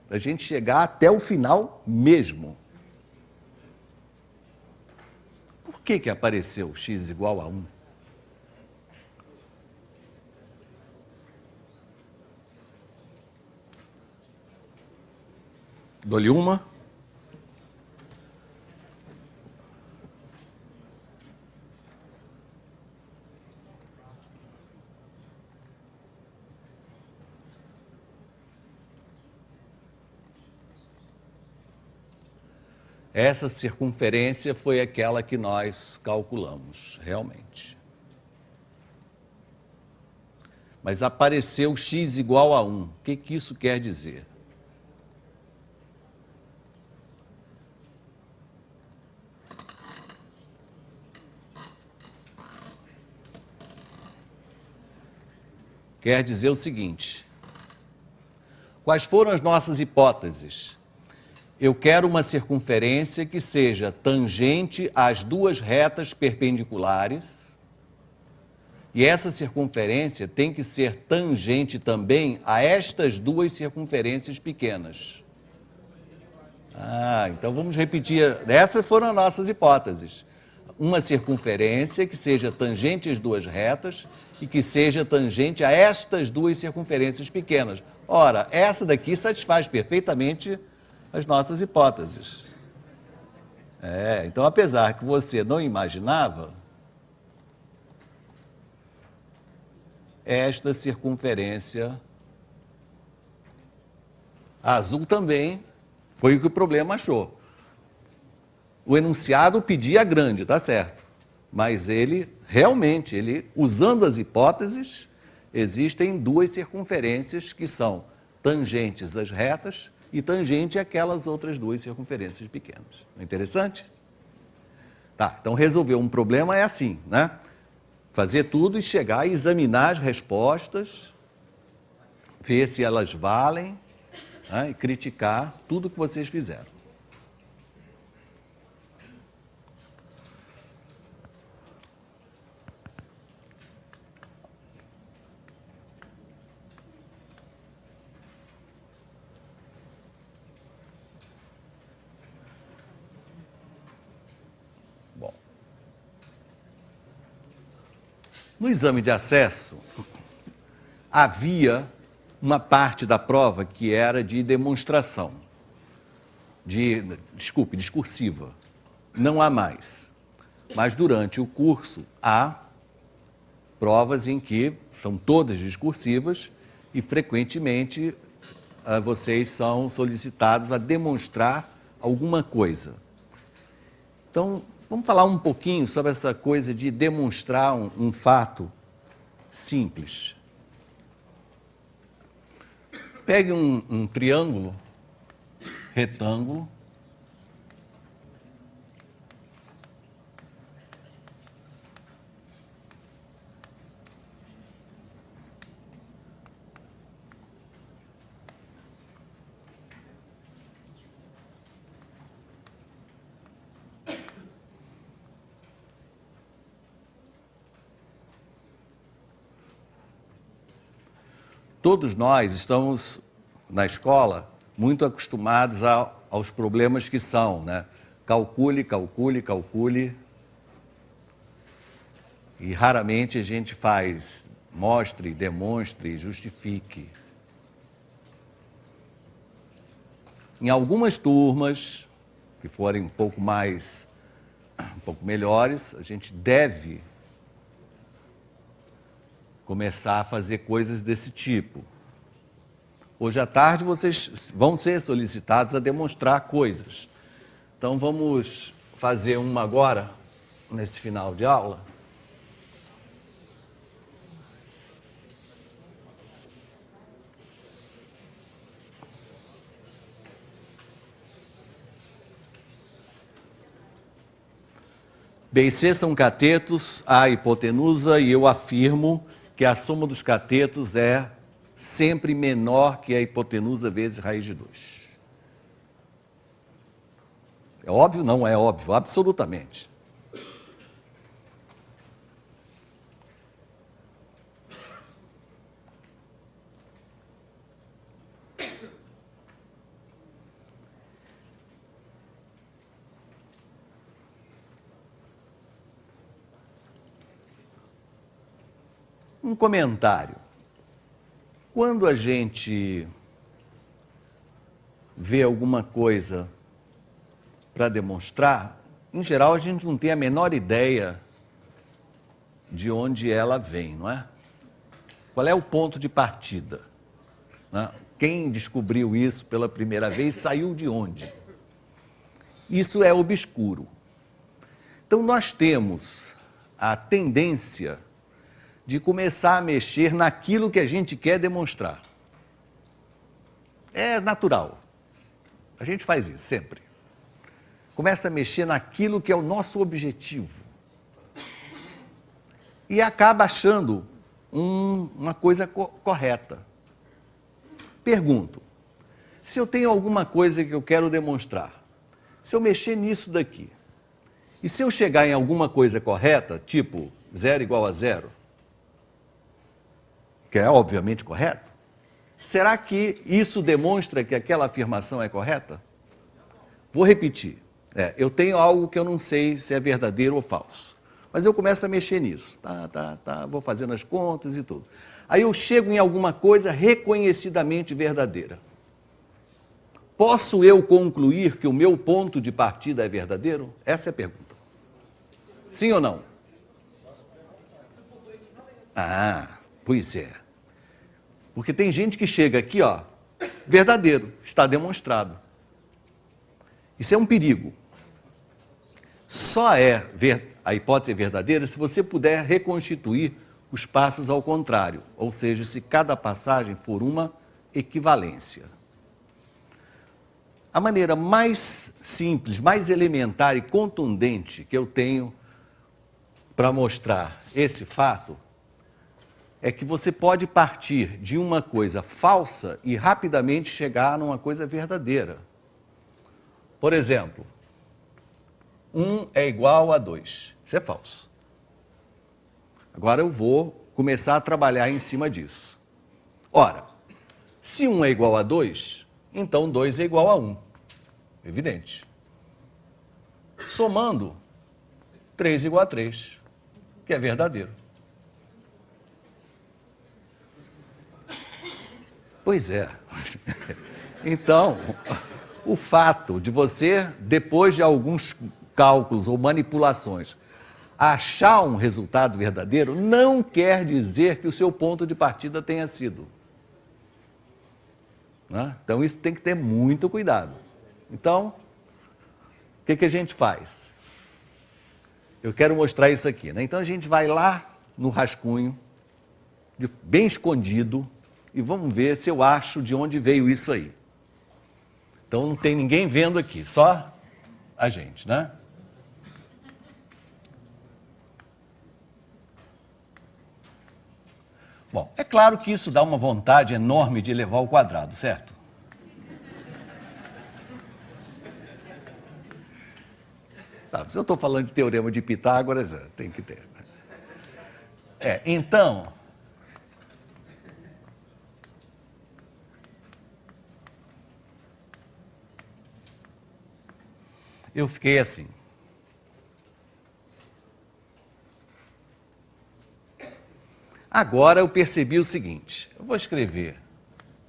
da gente chegar até o final mesmo. Por que apareceu x igual a 1? Dou-lhe uma. Essa circunferência foi aquela que nós calculamos, realmente. Mas apareceu x igual a 1. O que isso quer dizer? Quer dizer o seguinte: quais foram as nossas hipóteses? Eu quero uma circunferência que seja tangente às duas retas perpendiculares, e essa circunferência tem que ser tangente também a estas duas circunferências pequenas. Então vamos repetir. Essas foram as nossas hipóteses. Uma circunferência que seja tangente às duas retas e que seja tangente a estas duas circunferências pequenas. Ora, essa daqui satisfaz perfeitamente as nossas hipóteses. Então, apesar que você não imaginava, esta circunferência azul também foi o que o problema achou. O enunciado pedia grande, tá certo, mas ele, realmente, usando as hipóteses, existem duas circunferências que são tangentes às retas e tangente àquelas outras duas circunferências pequenas. Não é interessante? Tá, então resolver um problema é assim, né? Fazer tudo e chegar e examinar as respostas, ver se elas valem, né? E criticar tudo que vocês fizeram. No exame de acesso, havia uma parte da prova que era de demonstração, discursiva. Não há mais. Mas durante o curso há provas em que são todas discursivas e frequentemente vocês são solicitados a demonstrar alguma coisa. Então, vamos falar um pouquinho sobre essa coisa de demonstrar um fato simples. Pegue um triângulo, retângulo, todos nós estamos, na escola, muito acostumados aos problemas que são, né? Calcule, calcule, calcule. E raramente a gente faz mostre, demonstre, justifique. Em algumas turmas, que forem um pouco melhores, a gente deve começar a fazer coisas desse tipo. Hoje à tarde vocês vão ser solicitados a demonstrar coisas. Então vamos fazer uma agora, nesse final de aula. B e C são catetos, A hipotenusa, e eu afirmo que a soma dos catetos é sempre menor que a hipotenusa vezes raiz de 2. É óbvio? Não é óbvio, absolutamente. Um comentário. Quando a gente vê alguma coisa para demonstrar, em geral a gente não tem a menor ideia de onde ela vem, não é? Qual é o ponto de partida? Né? Quem descobriu isso pela primeira vez saiu de onde? Isso é obscuro. Então, nós temos a tendência de começar a mexer naquilo que a gente quer demonstrar. É natural. A gente faz isso sempre. Começa a mexer naquilo que é o nosso objetivo. E acaba achando uma coisa correta. Pergunto, se eu tenho alguma coisa que eu quero demonstrar, se eu mexer nisso daqui, e se eu chegar em alguma coisa correta, tipo 0 igual a 0, que é obviamente correto, será que isso demonstra que aquela afirmação é correta? Vou repetir. Eu tenho algo que eu não sei se é verdadeiro ou falso, mas eu começo a mexer nisso. Vou fazendo as contas e tudo. Aí eu chego em alguma coisa reconhecidamente verdadeira. Posso eu concluir que o meu ponto de partida é verdadeiro? Essa é a pergunta. Sim ou não? Pois é. Porque tem gente que chega aqui, verdadeiro, está demonstrado. Isso é um perigo. Só a hipótese verdadeira se você puder reconstituir os passos ao contrário, ou seja, se cada passagem for uma equivalência. A maneira mais simples, mais elementar e contundente que eu tenho para mostrar esse fato é que você pode partir de uma coisa falsa e rapidamente chegar numa coisa verdadeira. Por exemplo, 1 é igual a 2. Isso é falso. Agora eu vou começar a trabalhar em cima disso. Ora, se 1 é igual a 2, então 2 é igual a 1. Evidente. Somando, 3 é igual a 3, que é verdadeiro. Pois é. Então, o fato de você, depois de alguns cálculos ou manipulações, achar um resultado verdadeiro, não quer dizer que o seu ponto de partida tenha sido. Né? Então, isso tem que ter muito cuidado. Então, o que a gente faz? Eu quero mostrar isso aqui. Né? Então, a gente vai lá no rascunho, bem escondido, e vamos ver se eu acho de onde veio isso aí. Então, não tem ninguém vendo aqui, só a gente, né? Bom, é claro que isso dá uma vontade enorme de elevar ao quadrado, certo? Se eu estou falando de teorema de Pitágoras, tem que ter. Então, eu fiquei assim. Agora eu percebi o seguinte, eu vou escrever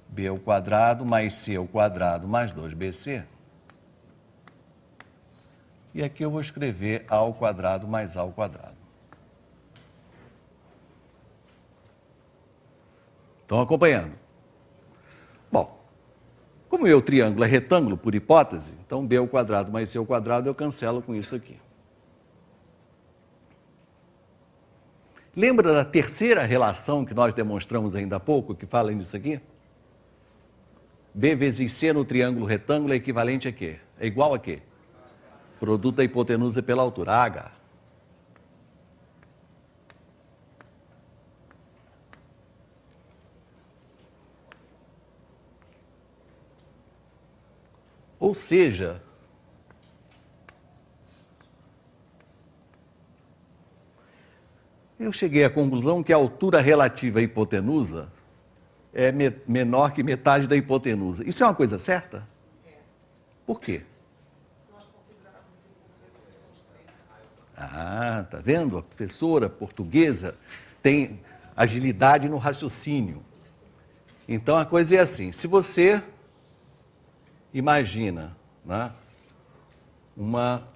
b ao quadrado mais c ao quadrado mais 2bc. E aqui eu vou escrever a ao quadrado mais a ao quadrado. Estão acompanhando? Bom, como o meu triângulo é retângulo por hipótese, então b ao quadrado mais c ao quadrado eu cancelo com isso aqui. Lembra da terceira relação que nós demonstramos ainda há pouco, que fala nisso aqui? B vezes C no triângulo retângulo é equivalente a quê? É igual a quê? Produto da hipotenusa pela altura, H. Ou seja, eu cheguei à conclusão que a altura relativa à hipotenusa é menor que metade da hipotenusa. Isso é uma coisa certa? Por quê? Tá vendo? A professora portuguesa tem agilidade no raciocínio. Então, a coisa é assim, se você imagina, né, uma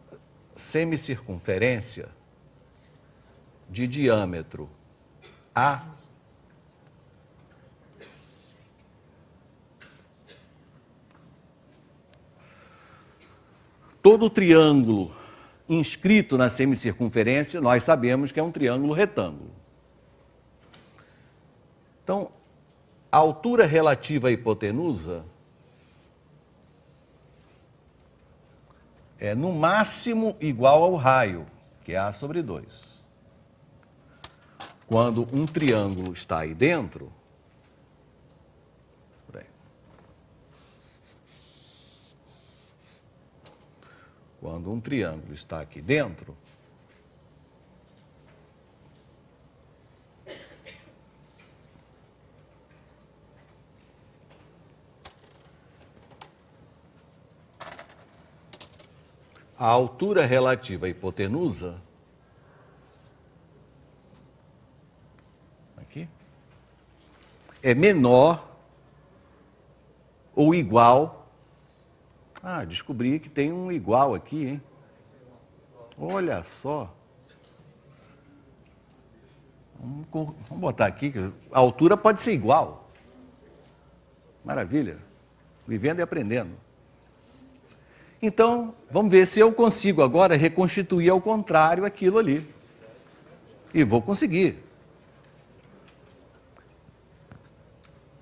semicircunferência de diâmetro A, Todo triângulo inscrito na semicircunferência, nós sabemos que é um triângulo retângulo. Então, a altura relativa à hipotenusa é no máximo igual ao raio, que é A sobre 2. Quando um triângulo está aí dentro, quando um triângulo está aqui dentro, a altura relativa à hipotenusa aqui é menor ou igual. Descobri que tem um igual aqui, hein? Olha só. Vamos botar aqui, que a altura pode ser igual. Maravilha. Vivendo e aprendendo. Então, vamos ver se eu consigo agora reconstituir ao contrário aquilo ali. E vou conseguir.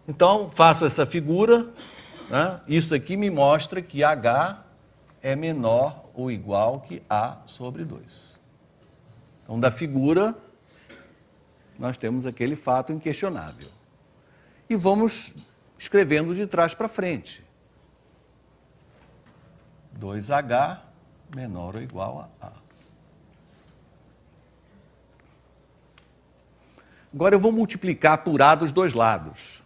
Então, faço essa figura. Isso aqui me mostra que H é menor ou igual que A sobre 2. Então, da figura, nós temos aquele fato inquestionável. E vamos escrevendo de trás para frente. 2H menor ou igual a A. Agora eu vou multiplicar por A dos dois lados.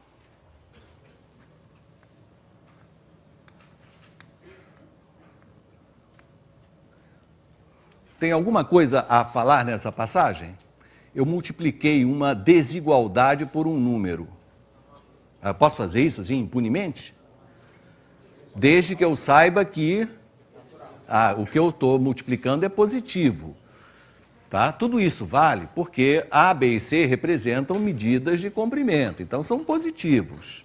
Tem alguma coisa a falar nessa passagem? Eu multipliquei uma desigualdade por um número. Eu posso fazer isso assim, impunemente? Desde que eu saiba que o que eu estou multiplicando é positivo. Tá? Tudo isso vale porque A, B e C representam medidas de comprimento, então são positivos.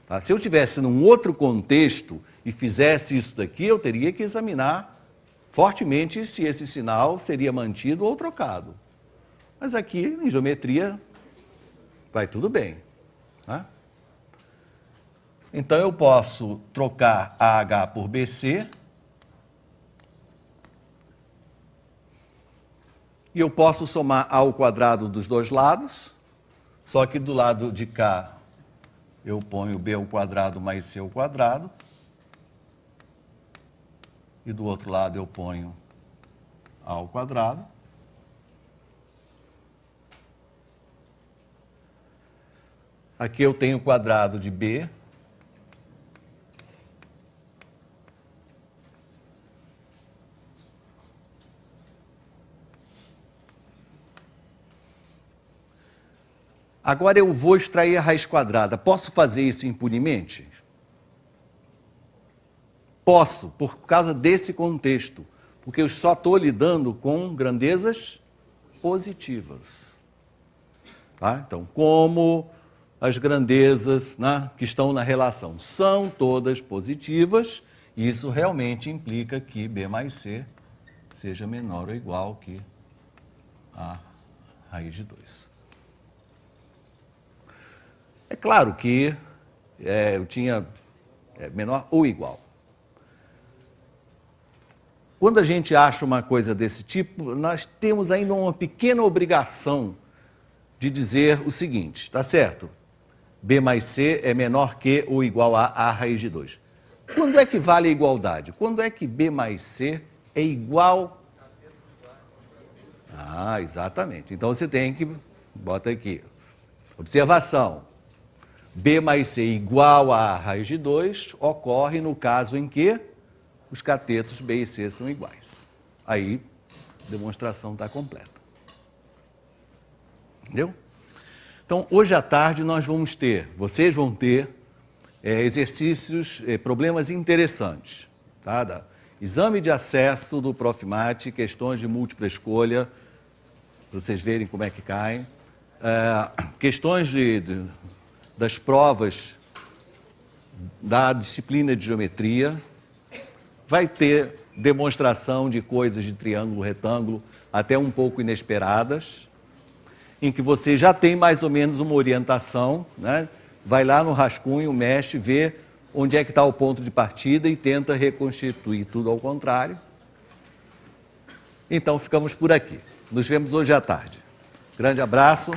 Tá? Se eu tivesse num outro contexto e fizesse isso daqui, eu teria que examinar fortemente se esse sinal seria mantido ou trocado. Mas aqui, em geometria, vai tudo bem. Tá? Então, eu posso trocar AH por BC e eu posso somar A ao quadrado dos dois lados, só que do lado de cá eu ponho B ao quadrado mais C ao quadrado. E do outro lado eu ponho A ao quadrado. Aqui eu tenho o quadrado de B. Agora eu vou extrair a raiz quadrada. Posso fazer isso impunemente? Posso, por causa desse contexto, porque eu só estou lidando com grandezas positivas. Tá? Então, como as grandezas que estão na relação são todas positivas, isso realmente implica que B mais C seja menor ou igual que a raiz de 2. É claro que eu tinha menor ou igual. Quando a gente acha uma coisa desse tipo, nós temos ainda uma pequena obrigação de dizer o seguinte, tá certo? B mais C é menor que ou igual a A raiz de 2. Quando é que vale a igualdade? Quando é que B mais C é igual? Exatamente. Então você tem que, bota aqui, observação. B mais C igual a A raiz de 2 ocorre no caso em que os catetos B e C são iguais. Aí, a demonstração está completa. Entendeu? Então, hoje à tarde vocês vão ter exercícios, problemas interessantes. Tá? Exame de acesso do Profmat, questões de múltipla escolha, para vocês verem como é que caem. Questões das provas da disciplina de geometria. Vai ter demonstração de coisas de triângulo, retângulo, até um pouco inesperadas, em que você já tem mais ou menos uma orientação, né? Vai lá no rascunho, mexe, vê onde é que está o ponto de partida e tenta reconstituir tudo ao contrário. Então, ficamos por aqui. Nos vemos hoje à tarde. Grande abraço.